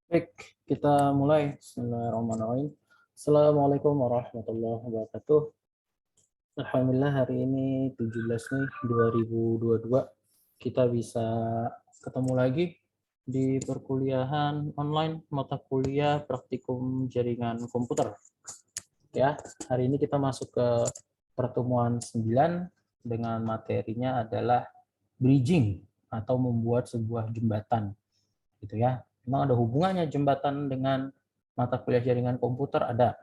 Baik, kita mulai. Bismillahirrahmanirrahim. Assalamualaikum warahmatullahi wabarakatuh. Alhamdulillah hari ini 17 Mei 2022 kita bisa ketemu lagi di perkuliahan online mata kuliah praktikum jaringan komputer. Ya, hari ini kita masuk ke pertemuan 9 dengan materinya adalah bridging atau membuat sebuah jembatan gitu ya. Memang ada hubungannya jembatan dengan mata kuliah jaringan komputer ada.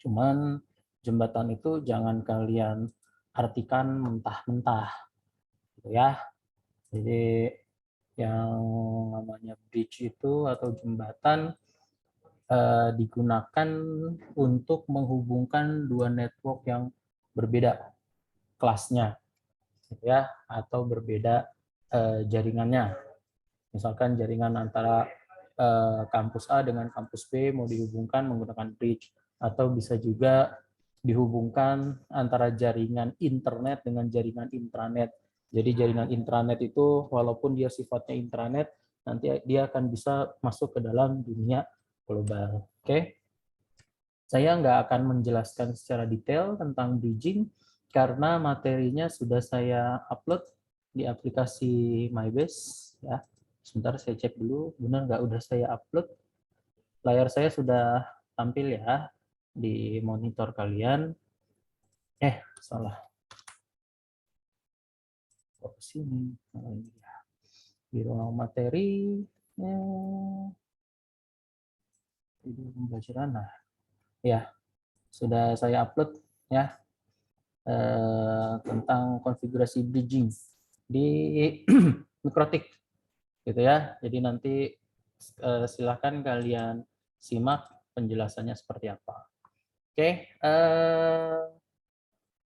Cuman jembatan itu jangan kalian artikan mentah-mentah gitu ya. Jadi yang namanya bridge itu atau jembatan digunakan untuk menghubungkan dua network yang berbeda kelasnya gitu ya atau berbeda jaringannya. Misalkan jaringan antara kampus A dengan kampus B mau dihubungkan menggunakan bridge, atau bisa juga dihubungkan antara jaringan internet dengan jaringan intranet. Jadi jaringan intranet itu walaupun dia sifatnya intranet, nanti dia akan bisa masuk ke dalam dunia global. Oke, saya nggak akan menjelaskan secara detail tentang bridging karena materinya sudah saya upload di aplikasi MyBase ya. Sebentar saya cek dulu, benar nggak udah saya upload. Layar saya sudah tampil ya di monitor kalian. Salah. Kok sini? Oh, ini ya. Di ruang materi. Di pembelajaran. Nah, ya sudah saya upload ya tentang konfigurasi bridging di Mikrotik gitu ya. Jadi nanti silahkan kalian simak penjelasannya seperti apa. Oke,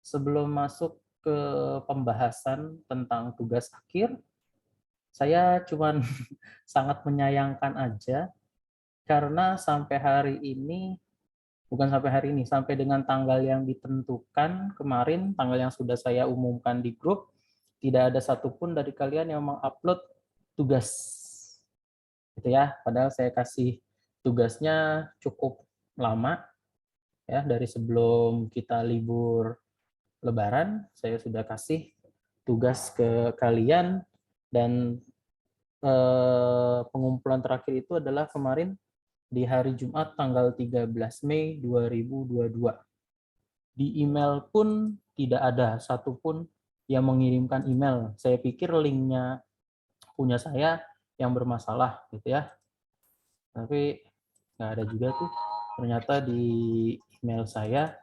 sebelum masuk ke pembahasan tentang tugas akhir, saya cuman sangat menyayangkan aja karena sampai hari ini, bukan sampai hari ini, sampai dengan tanggal yang ditentukan kemarin, tanggal yang sudah saya umumkan di grup, tidak ada satupun dari kalian yang mengupload tugas. Gitu ya, padahal saya kasih tugasnya cukup lama ya, dari sebelum kita libur Lebaran saya sudah kasih tugas ke kalian, dan pengumpulan terakhir itu adalah kemarin di hari Jumat tanggal 13 Mei 2022. Di email pun tidak ada satupun yang mengirimkan email. Saya pikir linknya punya saya yang bermasalah gitu ya. Tapi nggak ada juga tuh. Ternyata di email saya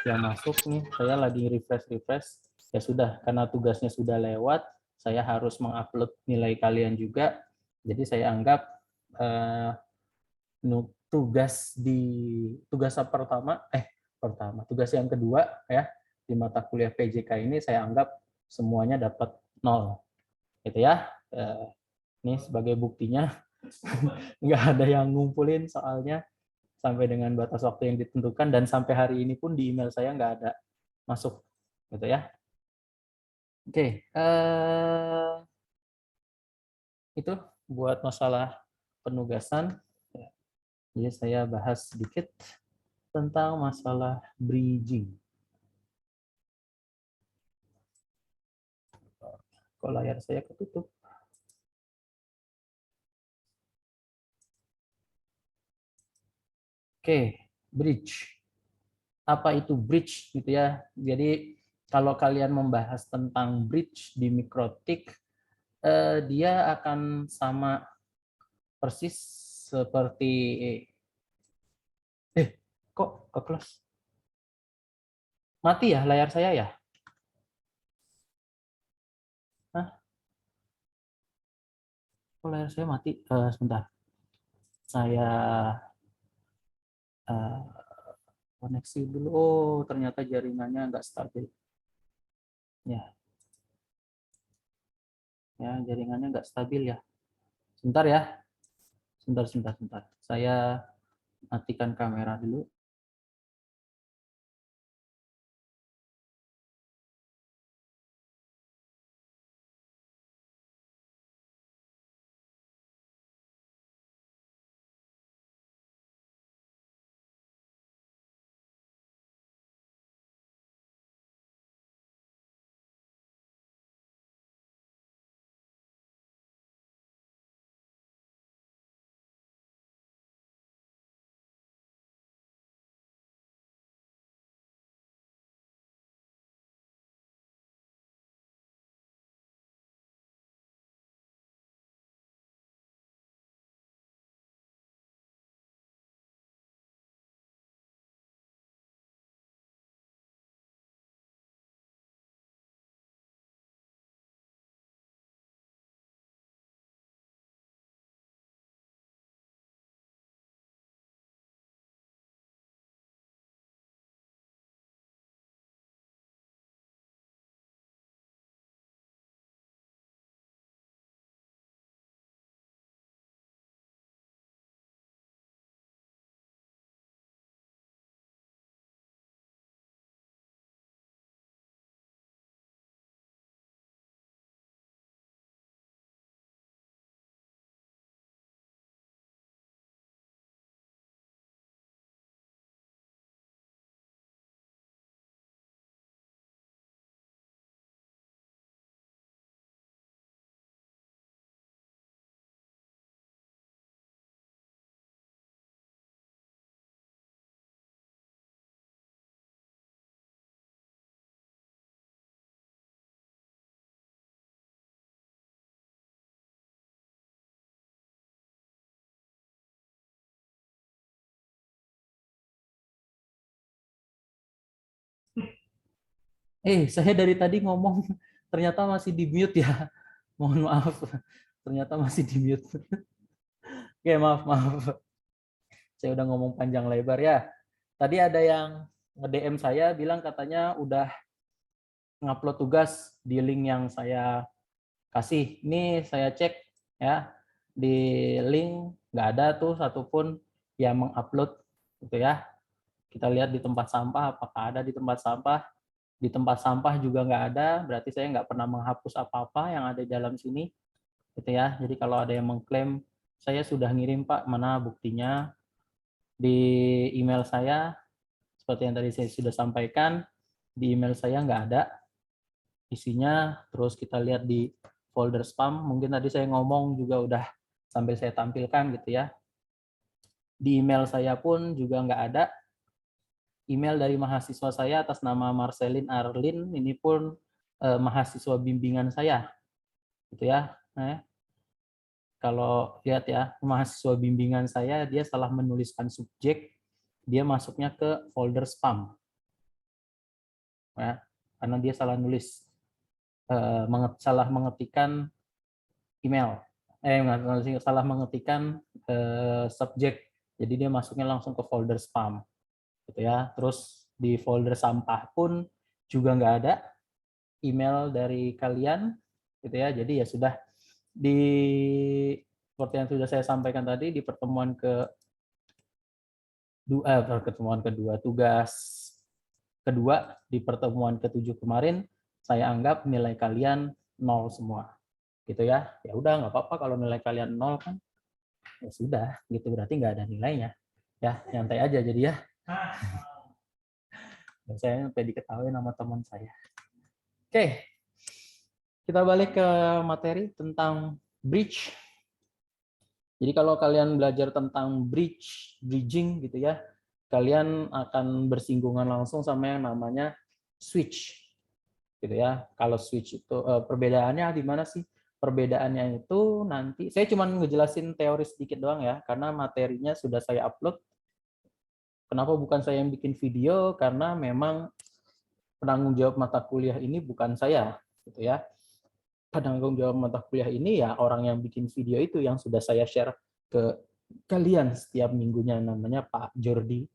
yang masuk nih, saya lagi refresh. Ya sudah, karena tugasnya sudah lewat, saya harus mengupload nilai kalian juga. Jadi saya anggap eh, tugas tugas yang kedua ya di mata kuliah PJK ini saya anggap semuanya dapat 0 gitu ya. Ini sebagai buktinya nggak ada yang ngumpulin soalnya sampai dengan batas waktu yang ditentukan, dan sampai hari ini pun di email saya nggak ada masuk gitu ya. Oke, itu buat masalah penugasan. Jadi saya bahas sedikit tentang masalah bridging. Kok layar saya ketutup? Oke, bridge. Apa itu bridge gitu ya? Jadi kalau kalian membahas tentang bridge di Mikrotik, dia akan sama persis seperti kok ke close? Mati ya layar saya ya? Hah? Kok layar saya mati? Sebentar. Saya uh, koneksi dulu. Oh, ternyata jaringannya nggak stabil. Ya, ya jaringannya nggak stabil ya. Sebentar ya. Sebentar. Saya matikan kamera dulu. Saya dari tadi ngomong ternyata masih di mute ya. Mohon maaf. Ternyata masih di mute. Oke, maaf. Saya udah ngomong panjang lebar ya. Tadi ada yang nge-DM saya bilang katanya udah ngupload tugas di link yang saya kasih. Ini saya cek ya. Di link nggak ada tuh satupun yang mengupload gitu ya. Kita lihat di tempat sampah, apakah ada di tempat sampah. Di tempat sampah juga nggak ada, berarti saya nggak pernah menghapus apa-apa yang ada di dalam sini. Gitu ya. Jadi kalau ada yang mengklaim, saya sudah ngirim Pak, mana buktinya? Di email saya, seperti yang tadi saya sudah sampaikan, di email saya nggak ada isinya. Terus kita lihat di folder spam, mungkin tadi saya ngomong juga udah sambil saya tampilkan gitu ya. Di email saya pun juga nggak ada. Email dari mahasiswa saya atas nama Marcelin Arlin, ini pun mahasiswa bimbingan saya, gitu ya. Kalau lihat ya, mahasiswa bimbingan saya, dia salah menuliskan subjek, dia masuknya ke folder spam, ya, karena dia salah nulis, salah mengetikkan email, salah mengetikkan subjek, jadi dia masuknya langsung ke folder spam. Gitu ya. Terus di folder sampah pun juga nggak ada email dari kalian, gitu ya. Jadi ya sudah, di seperti yang sudah saya sampaikan tadi di pertemuan kedua, tugas kedua di pertemuan ke-7 kemarin, saya anggap nilai kalian 0 semua, gitu ya. Ya udah, nggak apa-apa kalau nilai kalian 0 kan, ya sudah, gitu, berarti nggak ada nilainya. Ya, nyantai aja jadi ya. Saya sampai diketahui nama teman saya. Oke, kita balik ke materi tentang bridge. Jadi kalau kalian belajar tentang bridging gitu ya, kalian akan bersinggungan langsung sama yang namanya switch, gitu ya. Kalau switch itu perbedaannya di mana sih? Perbedaannya itu nanti saya cuma ngejelasin teori sedikit doang ya, karena materinya sudah saya upload. Kenapa bukan saya yang bikin video? Karena memang penanggung jawab mata kuliah ini bukan saya, gitu ya. Penanggung jawab mata kuliah ini ya orang yang bikin video itu yang sudah saya share ke kalian setiap minggunya, namanya Pak Jordi.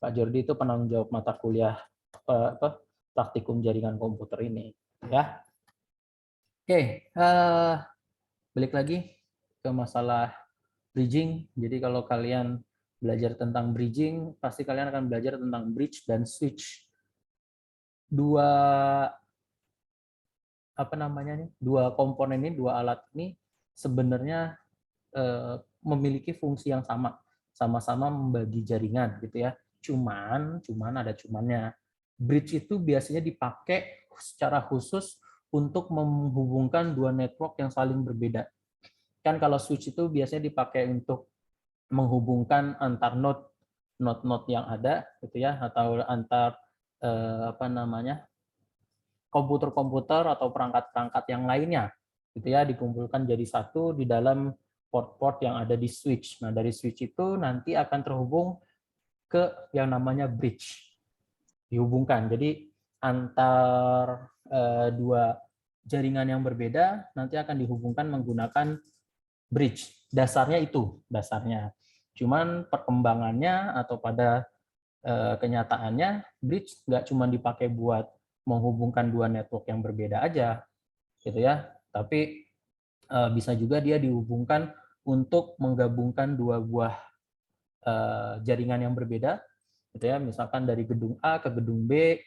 Pak Jordi itu penanggung jawab mata kuliah praktikum jaringan komputer ini, ya. Oke, balik lagi ke masalah bridging. Jadi kalau kalian belajar tentang bridging, pasti kalian akan belajar tentang bridge dan switch. Dua komponen ini, dua alat ini sebenarnya memiliki fungsi yang sama-sama membagi jaringan gitu ya. Cuman ada cumannya. Bridge itu biasanya dipakai secara khusus untuk menghubungkan dua network yang saling berbeda. Kan kalau switch itu biasanya dipakai untuk menghubungkan antar node yang ada gitu ya, atau antar komputer-komputer atau perangkat-perangkat yang lainnya gitu ya, dikumpulkan jadi satu di dalam port-port yang ada di switch. Nah, dari switch itu nanti akan terhubung ke yang namanya bridge. Dihubungkan. Jadi antar dua jaringan yang berbeda nanti akan dihubungkan menggunakan bridge. Dasarnya itu, dasarnya. Cuman perkembangannya atau pada kenyataannya bridge nggak cuma dipakai buat menghubungkan dua network yang berbeda aja, gitu ya. Tapi bisa juga dia dihubungkan untuk menggabungkan dua buah jaringan yang berbeda, gitu ya. Misalkan dari gedung A ke gedung B,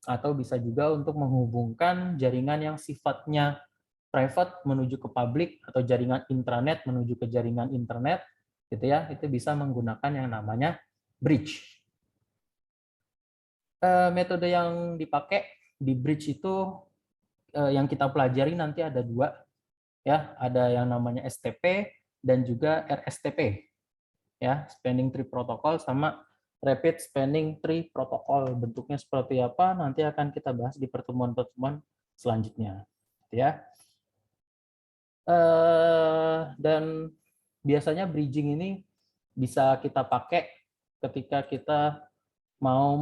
atau bisa juga untuk menghubungkan jaringan yang sifatnya private menuju ke publik, atau jaringan intranet menuju ke jaringan internet, gitu ya. Itu bisa menggunakan yang namanya bridge. Metode yang dipakai di bridge itu yang kita pelajari nanti ada dua, ya, ada yang namanya STP dan juga RSTP, ya, Spanning Tree Protocol sama Rapid Spanning Tree Protocol. Bentuknya seperti apa nanti akan kita bahas di pertemuan-pertemuan selanjutnya, ya. Dan biasanya bridging ini bisa kita pakai ketika kita mau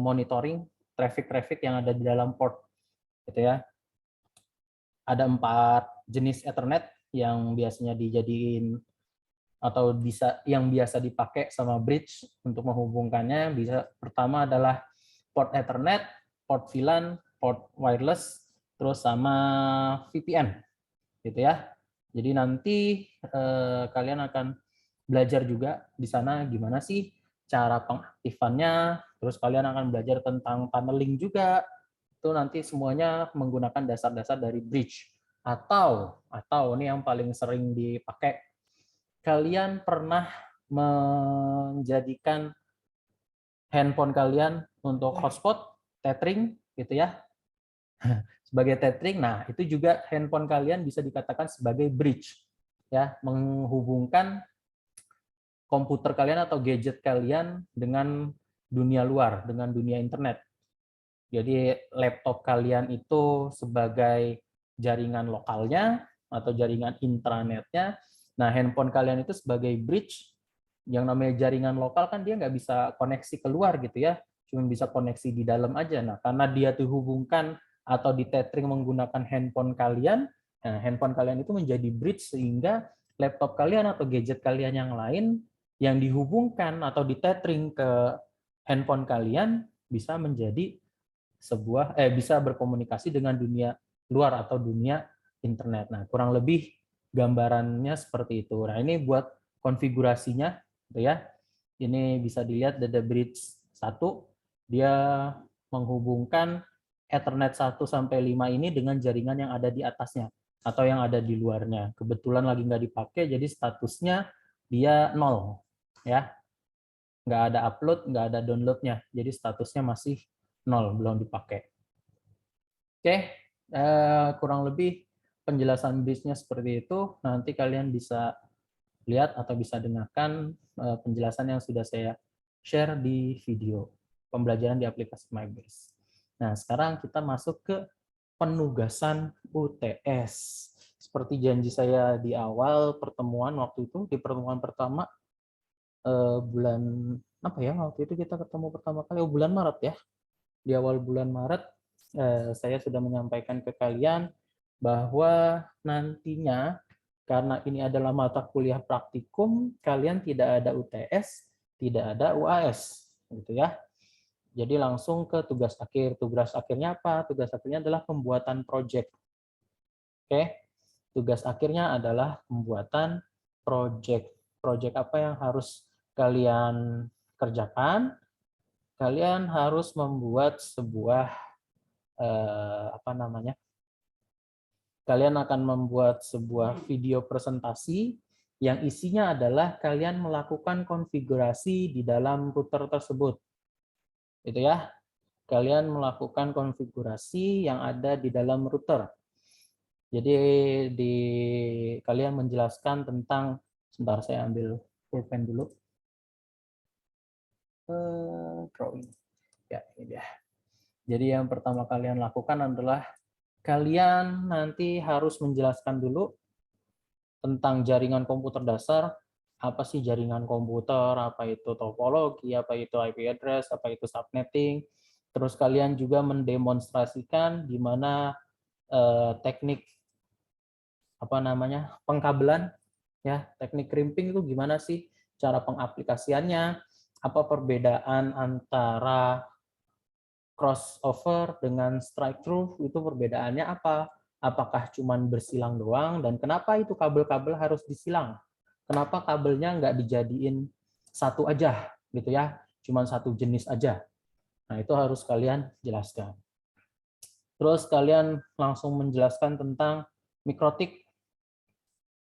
monitoring traffic yang ada di dalam port, gitu ya. Ada 4 jenis Ethernet yang biasanya dijadiin atau yang biasa dipakai sama bridge untuk menghubungkannya. Pertama adalah port Ethernet, port VLAN, port wireless, terus sama VPN, gitu ya. Jadi nanti kalian akan belajar juga di sana gimana sih cara pengaktifannya, terus kalian akan belajar tentang tunneling juga. Itu nanti semuanya menggunakan dasar-dasar dari bridge. Atau ini yang paling sering dipakai, kalian pernah menjadikan handphone kalian untuk hotspot, tethering, gitu ya, sebagai tethering. Nah, itu juga handphone kalian bisa dikatakan sebagai bridge, ya, menghubungkan komputer kalian atau gadget kalian dengan dunia luar, dengan dunia internet. Jadi laptop kalian itu sebagai jaringan lokalnya atau jaringan intranetnya. Nah, handphone kalian itu sebagai bridge. Yang namanya jaringan lokal kan dia nggak bisa koneksi keluar gitu ya, cuma bisa koneksi di dalam aja. Nah, karena dia dihubungkan atau ditethering menggunakan handphone kalian, nah, handphone kalian itu menjadi bridge sehingga laptop kalian atau gadget kalian yang lain yang dihubungkan atau ditethering ke handphone kalian bisa menjadi bisa berkomunikasi dengan dunia luar atau dunia internet. Nah, kurang lebih gambarannya seperti itu. Nah, ini buat konfigurasinya, gitu ya. Ini bisa dilihat data bridge 1, dia menghubungkan Ethernet 1 sampai 5 ini dengan jaringan yang ada di atasnya atau yang ada di luarnya. Kebetulan lagi nggak dipakai, jadi statusnya dia 0, ya. Nggak ada upload, nggak ada downloadnya, jadi statusnya masih 0, belum dipakai. Oke, kurang lebih penjelasan bridge-nya seperti itu. Nanti kalian bisa lihat atau bisa dengarkan penjelasan yang sudah saya share di video pembelajaran di aplikasi MyBase. Nah, sekarang kita masuk ke penugasan UTS. Seperti janji saya di awal pertemuan waktu itu, di pertemuan pertama bulan apa ya, waktu itu kita ketemu pertama kali bulan Maret ya. Di awal bulan Maret saya sudah menyampaikan ke kalian bahwa nantinya karena ini adalah mata kuliah praktikum, kalian tidak ada UTS, tidak ada UAS, gitu ya. Jadi langsung ke tugas akhir. Tugas akhirnya apa? Tugas akhirnya adalah pembuatan project. Oke, tugas akhirnya adalah pembuatan project. Project apa yang harus kalian kerjakan? Kalian harus membuat sebuah kalian akan membuat sebuah video presentasi yang isinya adalah kalian melakukan konfigurasi di dalam router tersebut. Itu ya. Kalian melakukan konfigurasi yang ada di dalam router. Jadi kalian menjelaskan tentang, sebentar saya ambil pulpen dulu. Drawing. Ya, ini dia. Jadi yang pertama kalian lakukan adalah kalian nanti harus menjelaskan dulu tentang jaringan komputer dasar, apa sih jaringan komputer, apa itu topologi, apa itu IP address, apa itu subnetting. Terus kalian juga mendemonstrasikan di mana teknik pengkabelan, ya, teknik crimping itu gimana sih cara pengaplikasiannya, apa perbedaan antara crossover dengan strike through, itu perbedaannya apa? Apakah cuman bersilang doang, dan kenapa itu kabel-kabel harus disilang? Kenapa kabelnya nggak dijadiin satu aja gitu ya, cuman satu jenis aja? Nah, itu harus kalian jelaskan. Terus kalian langsung menjelaskan tentang mikrotik.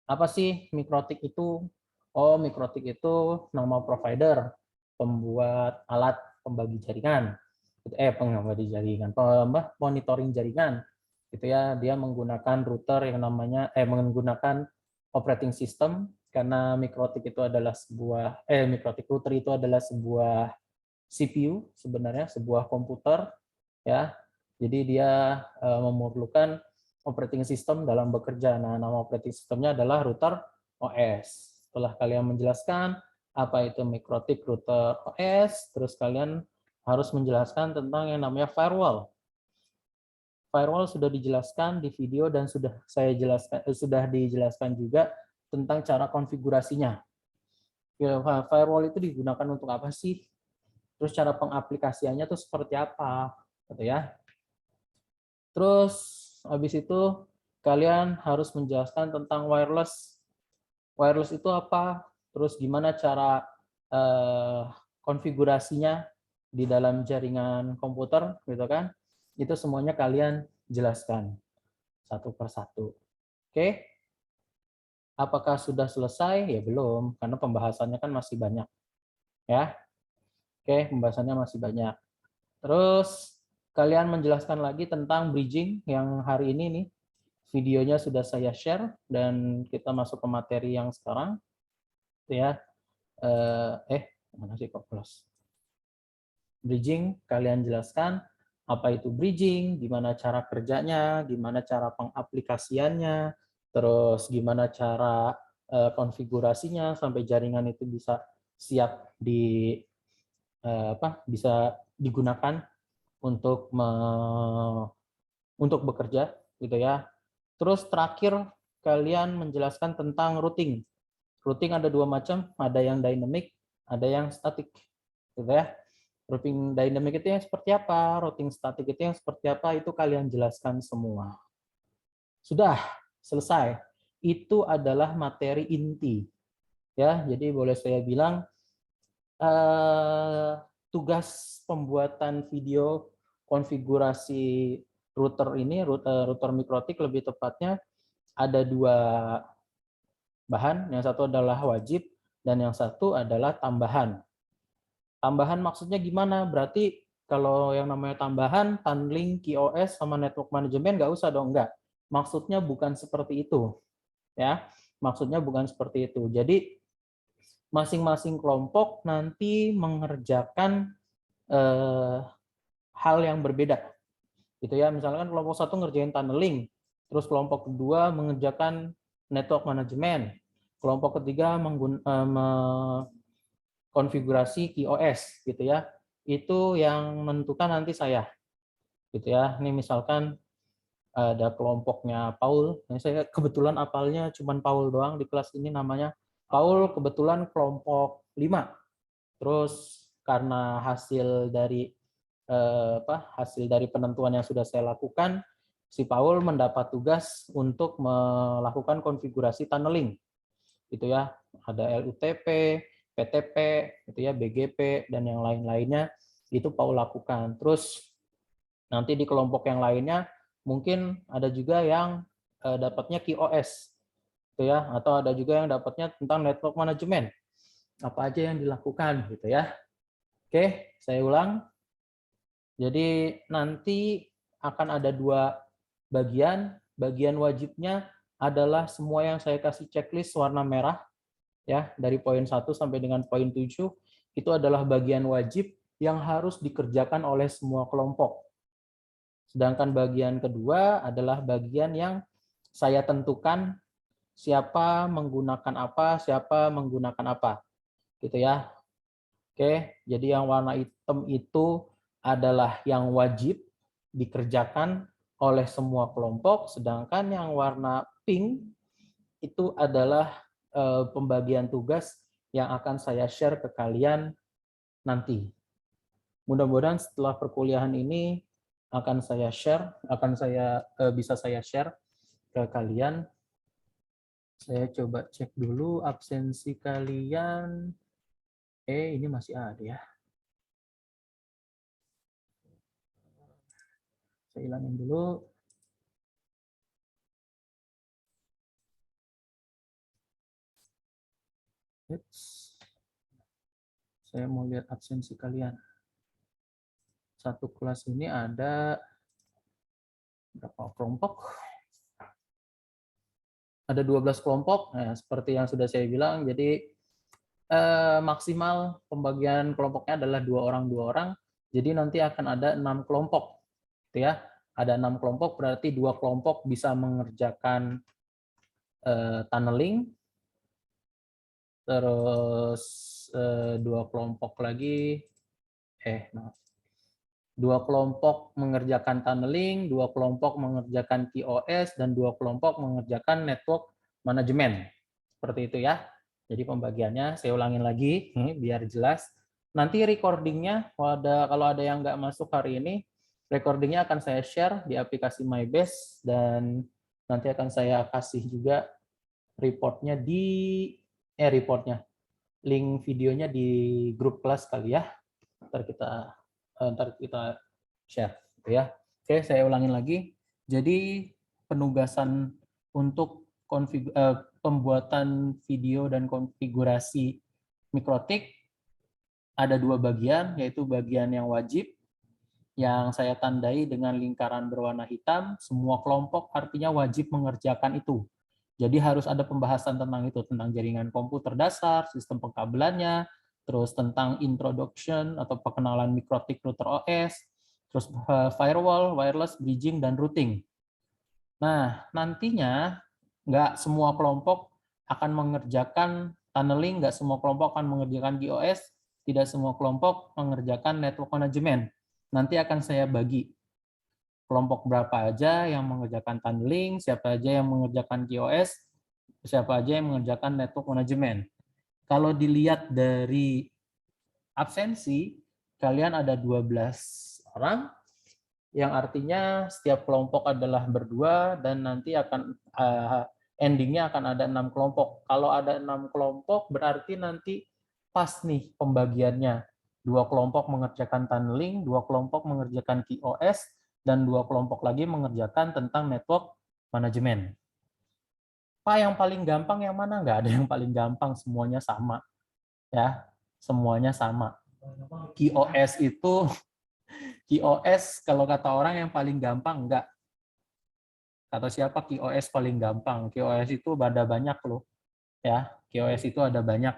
Apa sih mikrotik itu? Oh, mikrotik itu nama provider, pembuat alat pembagi jaringan. Monitoring jaringan, gitu ya. Dia menggunakan router yang menggunakan operating system, karena mikrotik itu adalah mikrotik router itu adalah sebuah CPU sebenarnya, sebuah komputer, ya. Jadi dia memerlukan operating system dalam bekerja. Nah, nama operating systemnya adalah router OS. Setelah kalian menjelaskan apa itu mikrotik router OS, terus kalian harus menjelaskan tentang yang namanya firewall. Firewall sudah dijelaskan di video dan sudah dijelaskan juga tentang cara konfigurasinya. Firewall itu digunakan untuk apa sih? Terus cara pengaplikasiannya itu seperti apa, gitu ya. Terus habis itu kalian harus menjelaskan tentang wireless. Wireless itu apa? Terus gimana cara konfigurasinya di dalam jaringan komputer, gitu kan? Itu semuanya kalian jelaskan satu persatu. Oke? Apakah sudah selesai? Ya belum, karena pembahasannya kan masih banyak. Ya. Oke, pembahasannya masih banyak. Terus kalian menjelaskan lagi tentang bridging yang hari ini nih. Videonya sudah saya share dan kita masuk ke materi yang sekarang. Ya. Mana sih kok close? Bridging, kalian jelaskan apa itu bridging, gimana cara kerjanya, gimana cara pengaplikasiannya, terus gimana cara konfigurasinya sampai jaringan itu bisa siap bisa digunakan untuk untuk bekerja, gitu ya. Terus terakhir kalian menjelaskan tentang routing. Routing ada dua macam, ada yang dynamic, ada yang static, gitu ya. Routing dynamic itu yang seperti apa, routing static itu yang seperti apa, itu kalian jelaskan semua. Sudah selesai. Itu adalah materi inti. Ya, jadi boleh saya bilang tugas pembuatan video konfigurasi router ini, router mikrotik lebih tepatnya, ada dua bahan. Yang satu adalah wajib dan yang satu adalah tambahan. Tambahan maksudnya gimana? Berarti kalau yang namanya tambahan, tunneling, QoS, sama network management nggak usah dong, nggak. Maksudnya bukan seperti itu. Ya, maksudnya bukan seperti itu. Jadi masing-masing kelompok nanti mengerjakan hal yang berbeda. Gitu ya, misalkan kelompok satu ngerjain tunneling, terus kelompok kedua mengerjakan network management, kelompok ketiga konfigurasi QoS, gitu ya. Itu yang menentukan nanti saya, gitu ya. Ini misalkan ada kelompoknya Paul. Nah, saya kebetulan apalnya cuma Paul doang di kelas ini, namanya Paul, kebetulan kelompok 5. Terus karena hasil dari penentuan yang sudah saya lakukan, si Paul mendapat tugas untuk melakukan konfigurasi tunneling, gitu ya. Ada LUTP, PTP, gitu ya, BGP dan yang lain-lainnya itu Paul lakukan. Terus nanti di kelompok yang lainnya mungkin ada juga yang dapatnya QoS, gitu ya, atau ada juga yang dapatnya tentang network management. Apa aja yang dilakukan, gitu ya. Oke, saya ulang. Jadi nanti akan ada dua bagian. Bagian wajibnya adalah semua yang saya kasih checklist warna merah, ya, dari poin 1 sampai dengan poin 7, itu adalah bagian wajib yang harus dikerjakan oleh semua kelompok. Sedangkan bagian kedua adalah bagian yang saya tentukan siapa menggunakan apa, gitu ya. Oke, jadi yang warna hitam itu adalah yang wajib dikerjakan oleh semua kelompok, sedangkan yang warna pink itu adalah pembagian tugas yang akan saya share ke kalian nanti. Mudah-mudahan setelah perkuliahan ini bisa saya share ke kalian. Saya coba cek dulu absensi kalian. Ini masih ada ya. Saya hilangin dulu. Saya mau lihat absensi kalian. Satu kelas ini ada berapa kelompok? Ada 12 kelompok. Nah, seperti yang sudah saya bilang, jadi maksimal pembagian kelompoknya adalah 2 orang. Jadi nanti akan ada 6 kelompok. Gitu ya. Ada 6 kelompok, berarti 2 kelompok bisa mengerjakan tunneling. Terus 2 kelompok lagi, 2 kelompok mengerjakan tunneling, 2 kelompok mengerjakan QoS, dan 2 kelompok mengerjakan network management. Seperti itu ya. Jadi pembagiannya saya ulangin lagi biar jelas. Nanti recordingnya kalau ada yang nggak masuk hari ini, recordingnya akan saya share di aplikasi MyBase dan nanti akan saya kasih juga reportnya link videonya di grup kelas kali ya. Ntar kita share gitu ya. Oke, saya ulangin lagi. Jadi penugasan untuk pembuatan video dan konfigurasi mikrotik ada 2 bagian, yaitu bagian yang wajib yang saya tandai dengan lingkaran berwarna hitam. Semua kelompok artinya wajib mengerjakan itu. Jadi harus ada pembahasan tentang itu, tentang jaringan komputer dasar, sistem pengkabelannya, terus tentang introduction atau perkenalan mikrotik router OS, terus firewall, wireless, bridging, dan routing. Nah, nantinya nggak semua kelompok akan mengerjakan tunneling, nggak semua kelompok akan mengerjakan QoS, tidak semua kelompok mengerjakan network management. Nanti akan saya bagi kelompok berapa aja yang mengerjakan tunneling, siapa aja yang mengerjakan QoS, siapa aja yang mengerjakan network management. Kalau dilihat dari absensi, kalian ada 12 orang, yang artinya setiap kelompok adalah berdua, dan nanti akan endingnya akan ada 6 kelompok. Kalau ada 6 kelompok, berarti nanti pas nih pembagiannya. 2 kelompok mengerjakan tunneling, 2 kelompok mengerjakan QoS, dan 2 kelompok lagi mengerjakan tentang network management. Pak, yang paling gampang yang mana? Nggak ada yang paling gampang, semuanya sama. Ya, semuanya sama. QoS itu, QoS kalau kata orang yang paling gampang, enggak. Kata siapa QoS paling gampang? QoS itu ada banyak loh. Ya, QoS itu ada banyak.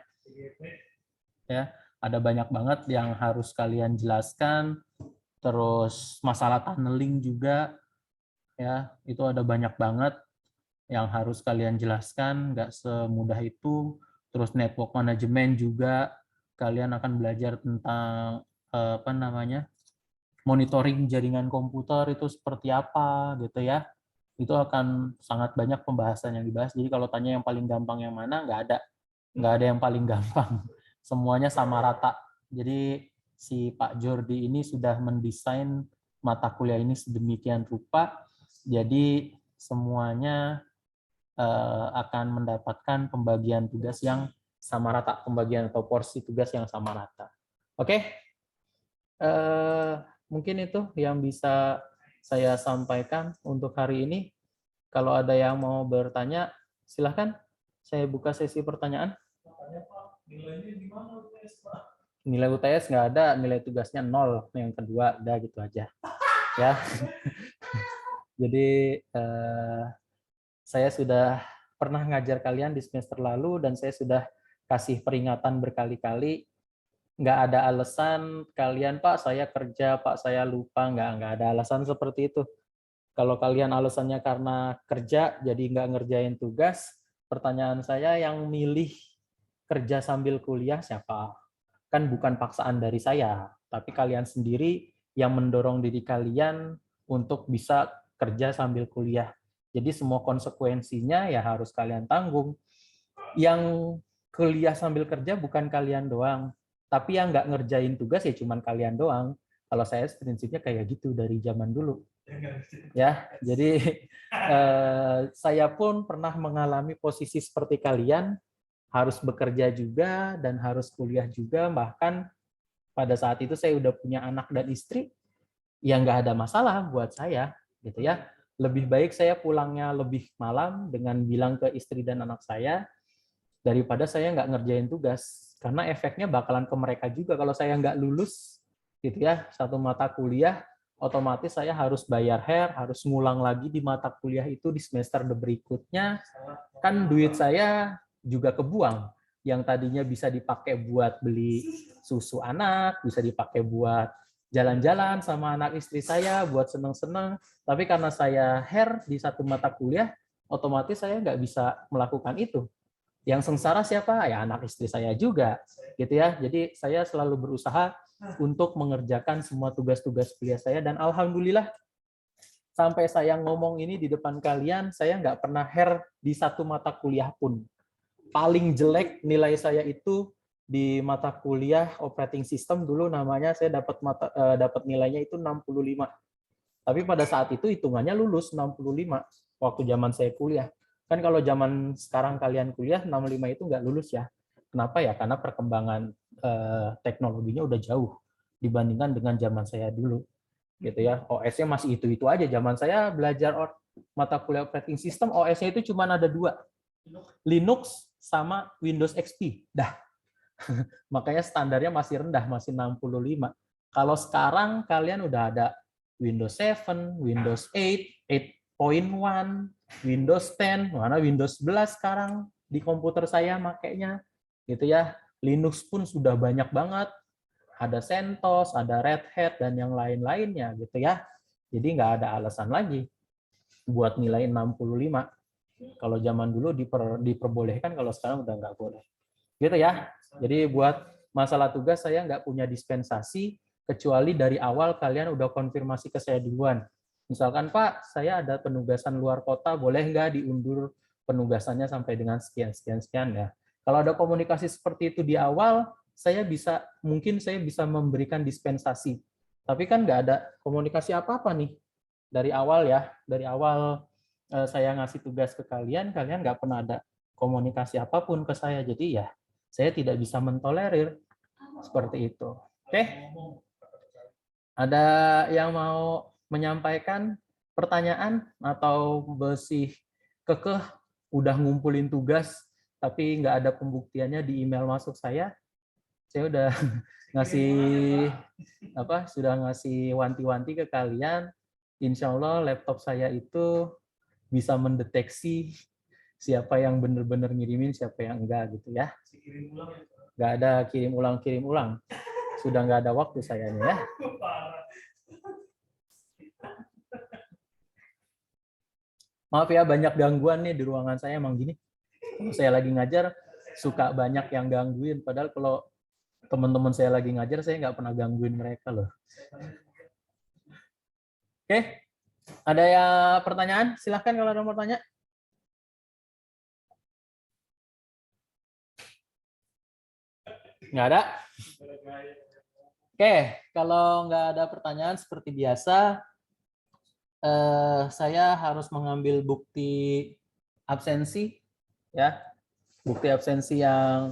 Ya, ada banyak banget yang harus kalian jelaskan. Terus masalah tunneling juga, ya itu ada banyak banget yang harus kalian jelaskan, nggak semudah itu. Terus network management juga, kalian akan belajar tentang monitoring jaringan komputer itu seperti apa gitu ya. Itu akan sangat banyak pembahasan yang dibahas. Jadi kalau tanya yang paling gampang yang mana, nggak ada yang paling gampang. Semuanya sama rata. Jadi si Pak Jordi ini sudah mendesain mata kuliah ini sedemikian rupa, jadi semuanya akan mendapatkan pembagian tugas yang sama rata, pembagian atau porsi tugas yang sama rata. Oke, mungkin itu yang bisa saya sampaikan untuk hari ini. Kalau ada yang mau bertanya, silahkan. Saya buka sesi pertanyaan. Nilai UTS nggak ada, nilai tugasnya 0, yang kedua udah gitu aja ya. Jadi saya sudah pernah ngajar kalian di semester lalu dan saya sudah kasih peringatan berkali-kali, nggak ada alasan kalian, Pak saya kerja, Pak saya lupa, nggak ada alasan seperti itu. Kalau kalian alasannya karena kerja jadi nggak ngerjain tugas, pertanyaan saya, yang milih kerja sambil kuliah siapa? Kan bukan paksaan dari saya, tapi kalian sendiri yang mendorong diri kalian untuk bisa kerja sambil kuliah. Jadi semua konsekuensinya ya harus kalian tanggung. Yang kuliah sambil kerja bukan kalian doang, tapi yang nggak ngerjain tugas ya cuman kalian doang. Kalau saya prinsipnya kayak gitu dari zaman dulu. Ya, jadi saya pun pernah mengalami posisi seperti kalian, harus bekerja juga dan harus kuliah juga, bahkan pada saat itu saya udah punya anak dan istri, ya nggak ada masalah buat saya, gitu ya. Lebih baik saya pulangnya lebih malam dengan bilang ke istri dan anak saya, daripada saya nggak ngerjain tugas, karena efeknya bakalan ke mereka juga. Kalau saya nggak lulus, gitu ya, satu mata kuliah, otomatis saya harus bayar harus ngulang lagi di mata kuliah itu di semester berikutnya, kan duit saya juga kebuang. Yang tadinya bisa dipakai buat beli susu anak, bisa dipakai buat jalan-jalan sama anak istri saya, buat seneng-seneng. Tapi karena saya di satu mata kuliah, otomatis saya nggak bisa melakukan itu. Yang sengsara siapa? Ya anak istri saya juga, gitu ya. Jadi saya selalu berusaha untuk mengerjakan semua tugas-tugas kuliah saya, dan alhamdulillah sampai saya ngomong ini di depan kalian, saya nggak pernah di satu mata kuliah pun. Paling jelek nilai saya itu di mata kuliah operating system, dulu namanya, saya dapat nilainya itu 65. Tapi pada saat itu hitungannya lulus 65 waktu zaman saya kuliah. Kan kalau zaman sekarang kalian kuliah 65 itu nggak lulus ya. Kenapa ya? Karena perkembangan teknologinya udah jauh dibandingkan dengan zaman saya dulu. Gitu ya. OS-nya masih itu-itu aja. Zaman saya belajar mata kuliah operating system, OS-nya itu cuma ada 2. Linux sama Windows XP. Dah. Makanya standarnya masih rendah, masih 65. Kalau sekarang kalian udah ada Windows 7, Windows 8, 8.1, Windows 10, mana Windows 11 sekarang di komputer saya makainya, gitu ya. Linux pun sudah banyak banget, ada CentOS, ada Red Hat, dan yang lain-lainnya, gitu ya. Jadi nggak ada alasan lagi buat nilai 65. Kalau zaman dulu diperbolehkan, kalau sekarang udah nggak boleh. Gitu ya. Jadi buat masalah tugas saya nggak punya dispensasi, kecuali dari awal kalian udah konfirmasi ke saya duluan. Misalkan, Pak, saya ada penugasan luar kota, boleh nggak diundur penugasannya sampai dengan sekian ya. Kalau ada komunikasi seperti itu di awal, mungkin saya bisa memberikan dispensasi. Tapi kan nggak ada komunikasi apa-apa nih dari awal ya. Dari awal saya ngasih tugas ke kalian nggak pernah ada komunikasi apapun ke saya. Jadi ya, saya tidak bisa mentolerir seperti itu. Oke? Ada yang mau menyampaikan pertanyaan atau masih kekeh udah ngumpulin tugas tapi nggak ada pembuktiannya di email masuk saya? Saya udah sudah ngasih wanti-wanti ke kalian. Insya Allah laptop saya itu bisa mendeteksi siapa yang benar-benar ngirimin, siapa yang enggak, gitu ya. Nggak ada kirim ulang. Sudah nggak ada waktu sayanya ya. Maaf ya, banyak gangguan nih di ruangan saya, emang gini. Kalau saya lagi ngajar, suka banyak yang gangguin. Padahal kalau teman-teman saya lagi ngajar, saya nggak pernah gangguin mereka loh. Oke, ada yang pertanyaan? Silahkan kalau ada yang mau tanya. Nggak ada? Oke, kalau nggak ada pertanyaan seperti biasa, saya harus mengambil bukti absensi, ya, bukti absensi yang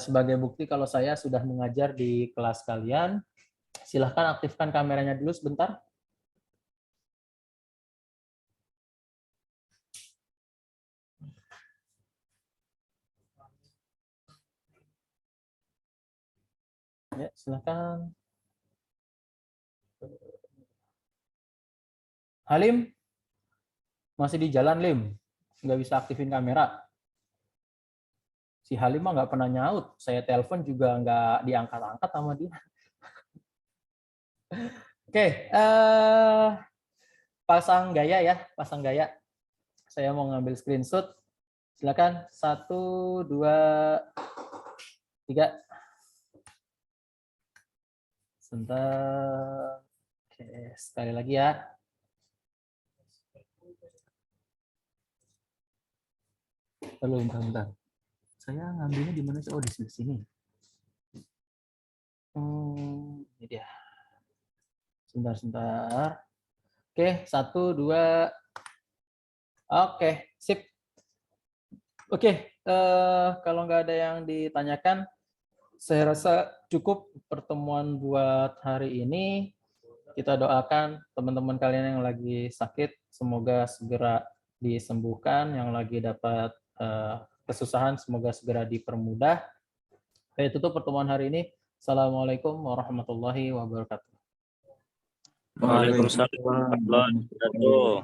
sebagai bukti kalau saya sudah mengajar di kelas kalian. Silahkan aktifkan kameranya dulu sebentar. Ya, silahkan. Halim, masih di jalan, Lim. Nggak bisa aktifin kamera. Si Halim mah nggak pernah nyaut. Saya telepon juga nggak diangkat-angkat sama dia. Oke, pasang gaya ya, pasang gaya. Saya mau ngambil screenshot. Silakan, 1, 2, 3. Sebentar. Oke, sekali lagi ya. Bentar. Saya ngambilnya di mana sih? Oh, di sini. Ini dia. Sebentar. Oke, 1, 2. Oke, sip. Oke, kalau nggak ada yang ditanyakan, saya rasa cukup pertemuan buat hari ini. Kita doakan teman-teman kalian yang lagi sakit, semoga segera disembuhkan. Yang lagi dapat kesusahan, semoga segera dipermudah. Saya tutup pertemuan hari ini. Assalamualaikum warahmatullahi wabarakatuh. Waalaikumsalam warahmatullahi wabarakatuh.